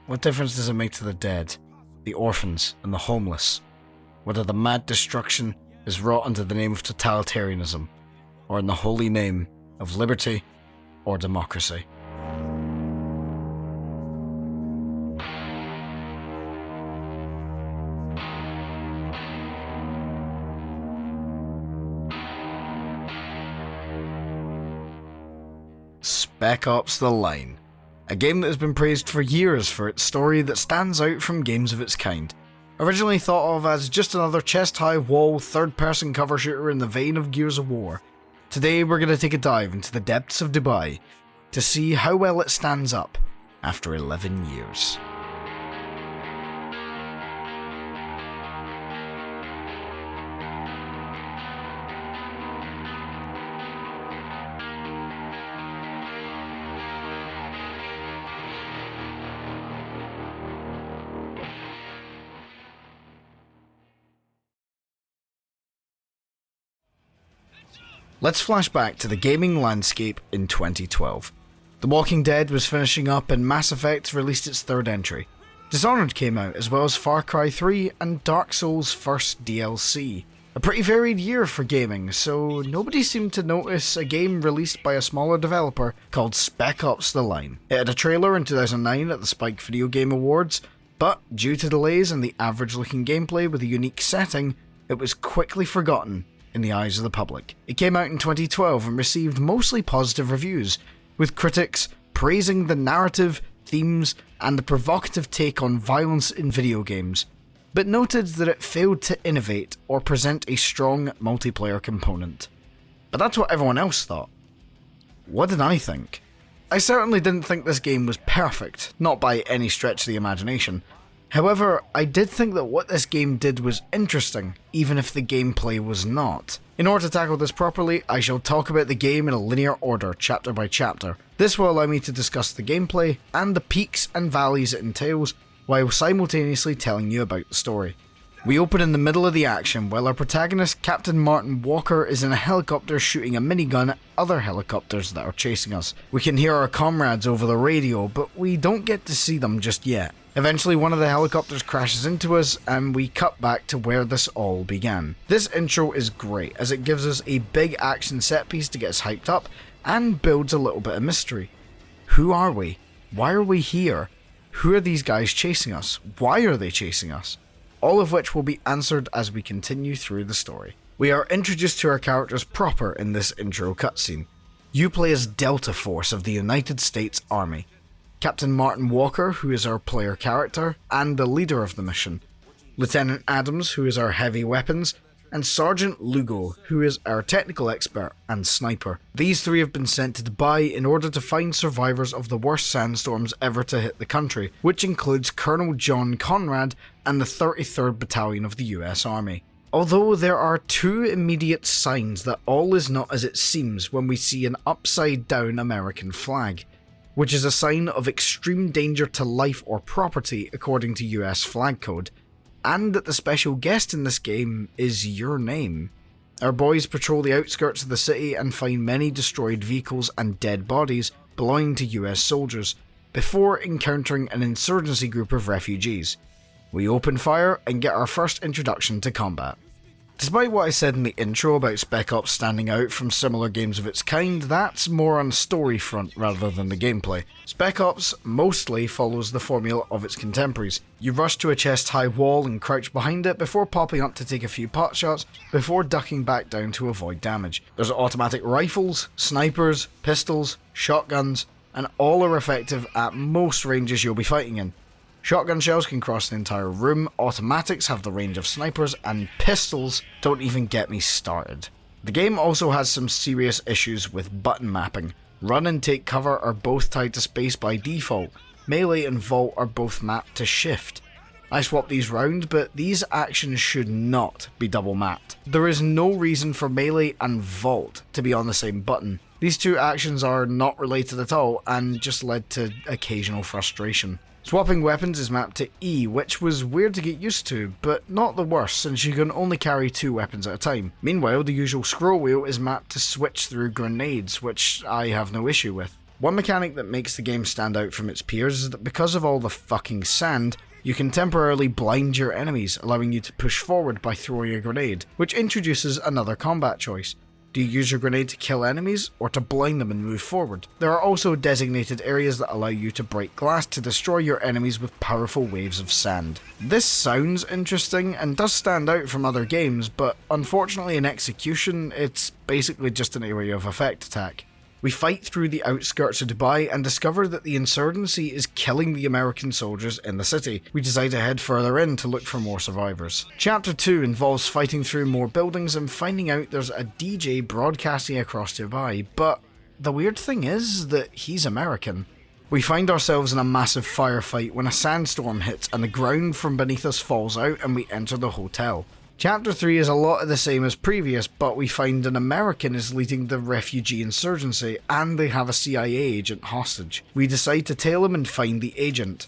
What difference does it make to the dead, the orphans, and the homeless, whether the mad destruction is wrought under the name of totalitarianism, or in the holy name of liberty or democracy? Spec Ops: The Line, a game that has been praised for years for its story that stands out from games of its kind. Originally thought of as just another chest-high wall third-person cover shooter in the vein of Gears of War, today we're going to take a dive into the depths of Dubai to see how well it stands up after 11 years. Let's flash back to the gaming landscape in 2012. The Walking Dead was finishing up and Mass Effect released its third entry. Dishonored came out, as well as Far Cry 3 and Dark Souls' first DLC. A pretty varied year for gaming, so nobody seemed to notice a game released by a smaller developer called Spec Ops: The Line. It had a trailer in 2009 at the Spike Video Game Awards, but due to delays and the average looking gameplay with a unique setting, it was quickly forgotten in the eyes of the public. It came out in 2012 and received mostly positive reviews, with critics praising the narrative, themes, and the provocative take on violence in video games, but noted that it failed to innovate or present a strong multiplayer component. But that's what everyone else thought. What did I think? I certainly didn't think this game was perfect, not by any stretch of the imagination. However, I did think that what this game did was interesting, even if the gameplay was not. In order to tackle this properly, I shall talk about the game in a linear order, chapter by chapter. This will allow me to discuss the gameplay and the peaks and valleys it entails, while simultaneously telling you about the story. We open in the middle of the action while our protagonist, Captain Martin Walker, is in a helicopter shooting a minigun at other helicopters that are chasing us. We can hear our comrades over the radio, but we don't get to see them just yet. Eventually one of the helicopters crashes into us and we cut back to where this all began. This intro is great as it gives us a big action set piece to get us hyped up and builds a little bit of mystery. Who are we? Why are we here? Who are these guys chasing us? Why are they chasing us? All of which will be answered as we continue through the story. We are introduced to our characters proper in this intro cutscene. You play as Delta Force of the United States Army. Captain Martin Walker, who is our player character, and the leader of the mission. Lieutenant Adams, who is our heavy weapons, and Sergeant Lugo, who is our technical expert and sniper. These three have been sent to Dubai in order to find survivors of the worst sandstorms ever to hit the country, which includes Colonel John Conrad and the 33rd Battalion of the US Army. Although there are two immediate signs that all is not as it seems when we see an upside down American flag, which is a sign of extreme danger to life or property according to US flag code, and that the special guest in this game is your name. Our boys patrol the outskirts of the city and find many destroyed vehicles and dead bodies belonging to US soldiers, before encountering an insurgency group of refugees. We open fire and get our first introduction to combat. Despite what I said in the intro about Spec Ops standing out from similar games of its kind, that's more on story front rather than the gameplay. Spec Ops mostly follows the formula of its contemporaries. You rush to a chest-high wall and crouch behind it before popping up to take a few pot shots before ducking back down to avoid damage. There's automatic rifles, snipers, pistols, shotguns, and all are effective at most ranges you'll be fighting in. Shotgun shells can cross the entire room, automatics have the range of snipers, and pistols don't even get me started. The game also has some serious issues with button mapping. Run and take cover are both tied to space by default. Melee and vault are both mapped to shift. I swapped these round, but these actions should not be double mapped. There is no reason for melee and vault to be on the same button. These two actions are not related at all and just led to occasional frustration. Swapping weapons is mapped to E, which was weird to get used to, but not the worst since you can only carry 2 weapons at a time. Meanwhile, the usual scroll wheel is mapped to switch through grenades, which I have no issue with. One mechanic that makes the game stand out from its peers is that because of all the fucking sand, you can temporarily blind your enemies, allowing you to push forward by throwing a grenade, which introduces another combat choice. Do you use your grenade to kill enemies, or to blind them and move forward? There are also designated areas that allow you to break glass to destroy your enemies with powerful waves of sand. This sounds interesting and does stand out from other games, but unfortunately in execution, it's basically just an area of effect attack. We fight through the outskirts of Dubai and discover that the insurgency is killing the American soldiers in the city. We decide to head further in to look for more survivors. Chapter 2 involves fighting through more buildings and finding out there's a DJ broadcasting across Dubai, but the weird thing is that he's American. We find ourselves in a massive firefight when a sandstorm hits and the ground from beneath us falls out and we enter the hotel. Chapter 3 is a lot of the same as previous, but we find an American is leading the refugee insurgency and they have a CIA agent hostage. We decide to tail him and find the agent.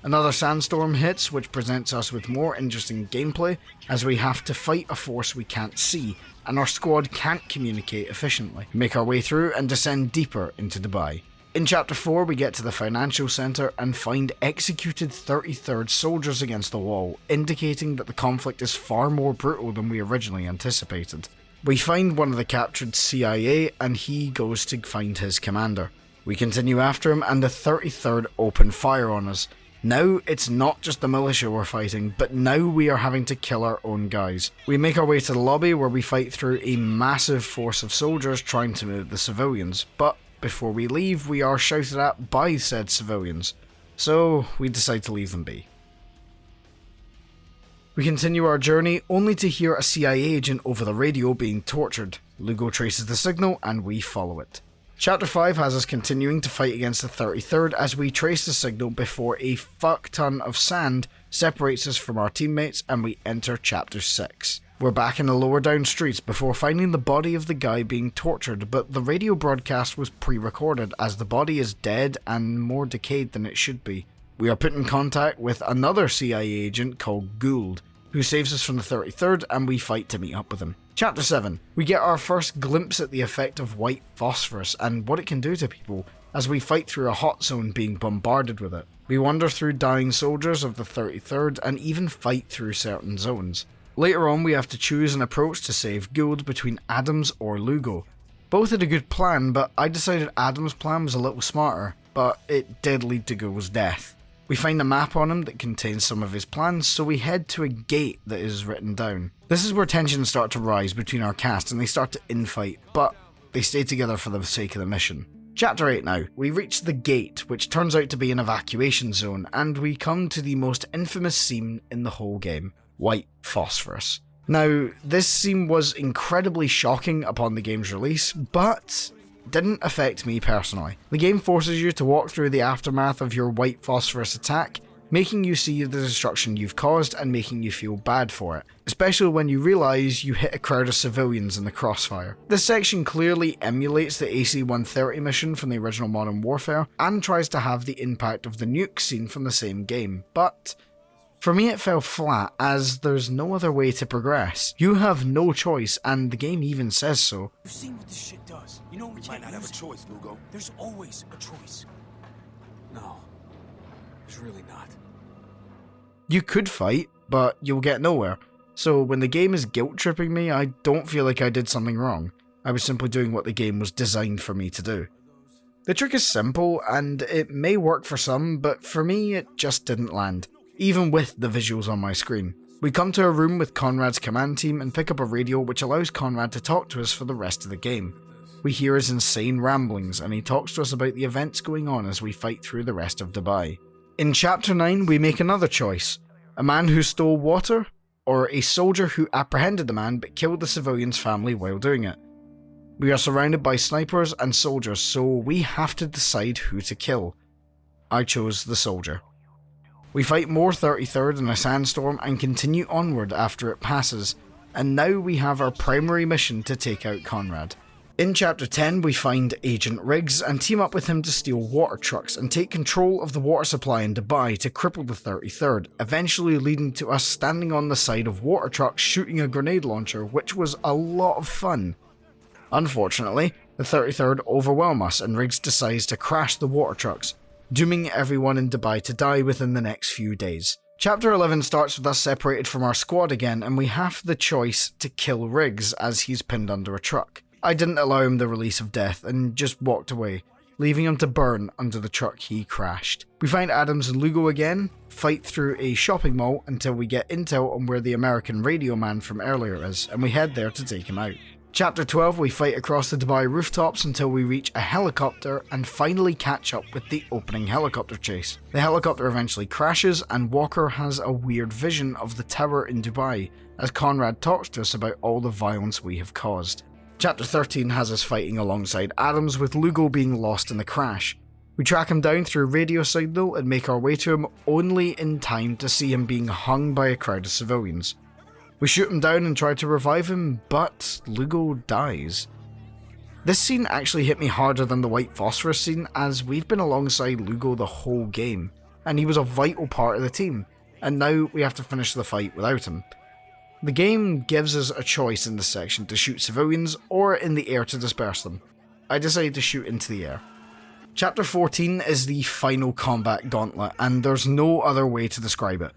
Another sandstorm hits, which presents us with more interesting gameplay as we have to fight a force we can't see and our squad can't communicate efficiently. We make our way through and descend deeper into Dubai. In Chapter 4 we get to the financial centre and find executed 33rd soldiers against the wall, indicating that the conflict is far more brutal than we originally anticipated. We find one of the captured CIA and he goes to find his commander. We continue after him and the 33rd open fire on us. Now it's not just the militia we're fighting, but now we are having to kill our own guys. We make our way to the lobby where we fight through a massive force of soldiers trying to move the civilians, but before we leave, we are shouted at by said civilians, so we decide to leave them be. We continue our journey only to hear a CIA agent over the radio being tortured. Lugo traces the signal and we follow it. Chapter 5 has us continuing to fight against the 33rd as we trace the signal before a fuck ton of sand separates us from our teammates and we enter Chapter 6. We're back in the lower down streets before finding the body of the guy being tortured, but the radio broadcast was pre-recorded as the body is dead and more decayed than it should be. We are put in contact with another CIA agent called Gould, who saves us from the 33rd and we fight to meet up with him. Chapter 7. We get our first glimpse at the effect of white phosphorus and what it can do to people as we fight through a hot zone being bombarded with it. We wander through dying soldiers of the 33rd and even fight through certain zones. Later on we have to choose an approach to save Gould between Adams or Lugo. Both had a good plan, but I decided Adams' plan was a little smarter, but it did lead to Gould's death. We find a map on him that contains some of his plans, so we head to a gate that is written down. This is where tensions start to rise between our cast and they start to infight, but they stay together for the sake of the mission. Chapter 8 now. We reach the gate, which turns out to be an evacuation zone, and we come to the most infamous scene in the whole game. White phosphorus. Now, this scene was incredibly shocking upon the game's release, but didn't affect me personally. The game forces you to walk through the aftermath of your white phosphorus attack, making you see the destruction you've caused and making you feel bad for it, especially when you realise you hit a crowd of civilians in the crossfire. This section clearly emulates the AC-130 mission from the original Modern Warfare and tries to have the impact of the nuke scene from the same game, but for me it fell flat as there's no other way to progress. You have no choice and the game even says so. You've seen what this shit does. You know we might not have a choice, Lugo. There's always a choice. No, there's really not. You could fight, but you'll get nowhere. So when the game is guilt-tripping me, I don't feel like I did something wrong. I was simply doing what the game was designed for me to do. The trick is simple and it may work for some, but for me it just didn't land, even with the visuals on my screen. We come to a room with Conrad's command team and pick up a radio which allows Conrad to talk to us for the rest of the game. We hear his insane ramblings and he talks to us about the events going on as we fight through the rest of Dubai. In Chapter 9 we make another choice. A man who stole water, or a soldier who apprehended the man but killed the civilian's family while doing it. We are surrounded by snipers and soldiers, so we have to decide who to kill. I chose the soldier. We fight more 33rd in a sandstorm and continue onward after it passes, and now we have our primary mission to take out Conrad. In Chapter 10 we find Agent Riggs and team up with him to steal water trucks and take control of the water supply in Dubai to cripple the 33rd, eventually leading to us standing on the side of water trucks shooting a grenade launcher, which was a lot of fun. Unfortunately, The 33rd overwhelm us and Riggs decides to crash the water trucks, dooming everyone in Dubai to die within the next few days. Chapter 11 starts with us separated from our squad again, and we have the choice to kill Riggs as he's pinned under a truck. I didn't allow him the release of death and just walked away, leaving him to burn under the truck he crashed. We find Adams and Lugo again, fight through a shopping mall until we get intel on where the American radio man from earlier is, and we head there to take him out. Chapter 12, we fight across the Dubai rooftops until we reach a helicopter and finally catch up with the opening helicopter chase. The helicopter eventually crashes and Walker has a weird vision of the tower in Dubai as Conrad talks to us about all the violence we have caused. Chapter 13 has us fighting alongside Adams with Lugo being lost in the crash. We track him down through a radio signal and make our way to him only in time to see him being hung by a crowd of civilians. We shoot him down and try to revive him, but Lugo dies. This scene actually hit me harder than the white phosphorus scene, as we've been alongside Lugo the whole game, and he was a vital part of the team, and now we have to finish the fight without him. The game gives us a choice in this section to shoot civilians or in the air to disperse them. I decided to shoot into the air. Chapter 14 is the final combat gauntlet, and there's no other way to describe it.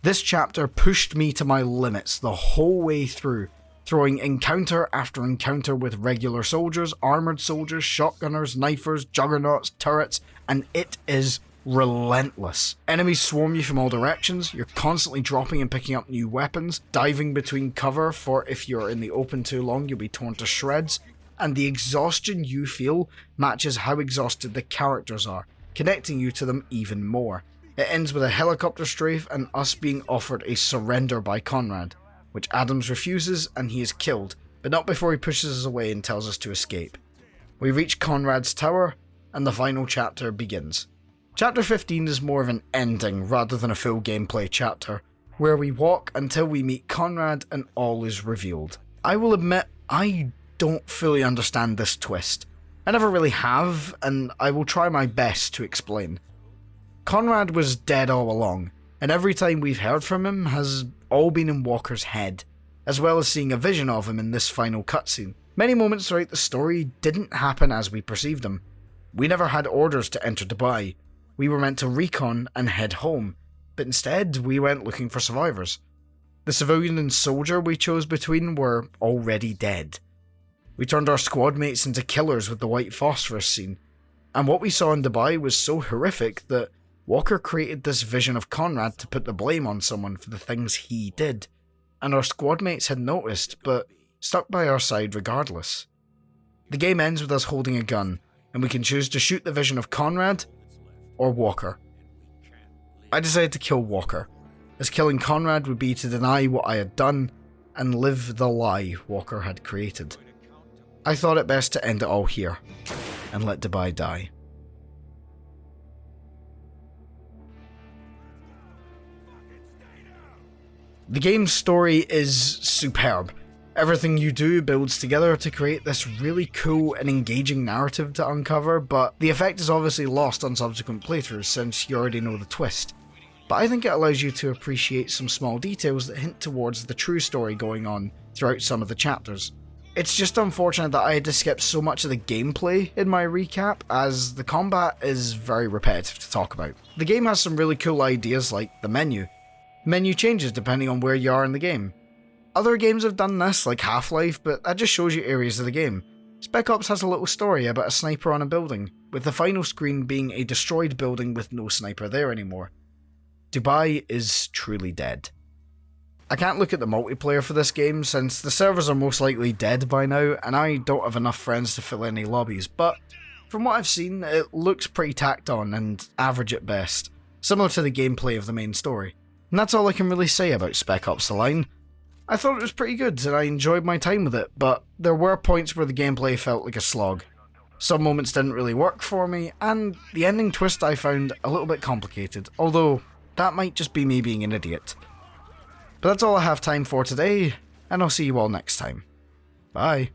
This chapter pushed me to my limits the whole way through, throwing encounter after encounter with regular soldiers, armoured soldiers, shotgunners, knifers, juggernauts, turrets, and it is relentless. Enemies swarm you from all directions, you're constantly dropping and picking up new weapons, diving between cover for if you're in the open too long you'll be torn to shreds, and the exhaustion you feel matches how exhausted the characters are, connecting you to them even more. It ends with a helicopter strafe and us being offered a surrender by Conrad, which Adams refuses and he is killed, but not before he pushes us away and tells us to escape. We reach Conrad's tower and the final chapter begins. Chapter 15 is more of an ending rather than a full gameplay chapter, where we walk until we meet Conrad and all is revealed. I will admit, I don't fully understand this twist. I never really have, and I will try my best to explain. Conrad was dead all along, and every time we've heard from him has all been in Walker's head, as well as seeing a vision of him in this final cutscene. Many moments throughout the story didn't happen as we perceived them. We never had orders to enter Dubai. We were meant to recon and head home, but instead we went looking for survivors. The civilian and soldier we chose between were already dead. We turned our squad mates into killers with the white phosphorus scene, and what we saw in Dubai was so horrific that Walker created this vision of Conrad to put the blame on someone for the things he did, and our squad mates had noticed but stuck by our side regardless. The game ends with us holding a gun, and we can choose to shoot the vision of Conrad or Walker. I decided to kill Walker, as killing Conrad would be to deny what I had done and live the lie Walker had created. I thought it best to end it all here, and let Dubai die. The game's story is superb. Everything you do builds together to create this really cool and engaging narrative to uncover, but the effect is obviously lost on subsequent playthroughs since you already know the twist. But I think it allows you to appreciate some small details that hint towards the true story going on throughout some of the chapters. It's just unfortunate that I had to skip so much of the gameplay in my recap, as the combat is very repetitive to talk about. The game has some really cool ideas like the menu. The menu changes depending on where you are in the game. Other games have done this, like Half-Life, but that just shows you areas of the game. Spec Ops has a little story about a sniper on a building, with the final screen being a destroyed building with no sniper there anymore. Dubai is truly dead. I can't look at the multiplayer for this game since the servers are most likely dead by now and I don't have enough friends to fill any lobbies, but from what I've seen it looks pretty tacked on and average at best, similar to the gameplay of the main story. And that's all I can really say about Spec Ops The Line. I thought it was pretty good and I enjoyed my time with it, but there were points where the gameplay felt like a slog. Some moments didn't really work for me, and the ending twist I found a little bit complicated, although that might just be me being an idiot. But that's all I have time for today, and I'll see you all next time. Bye.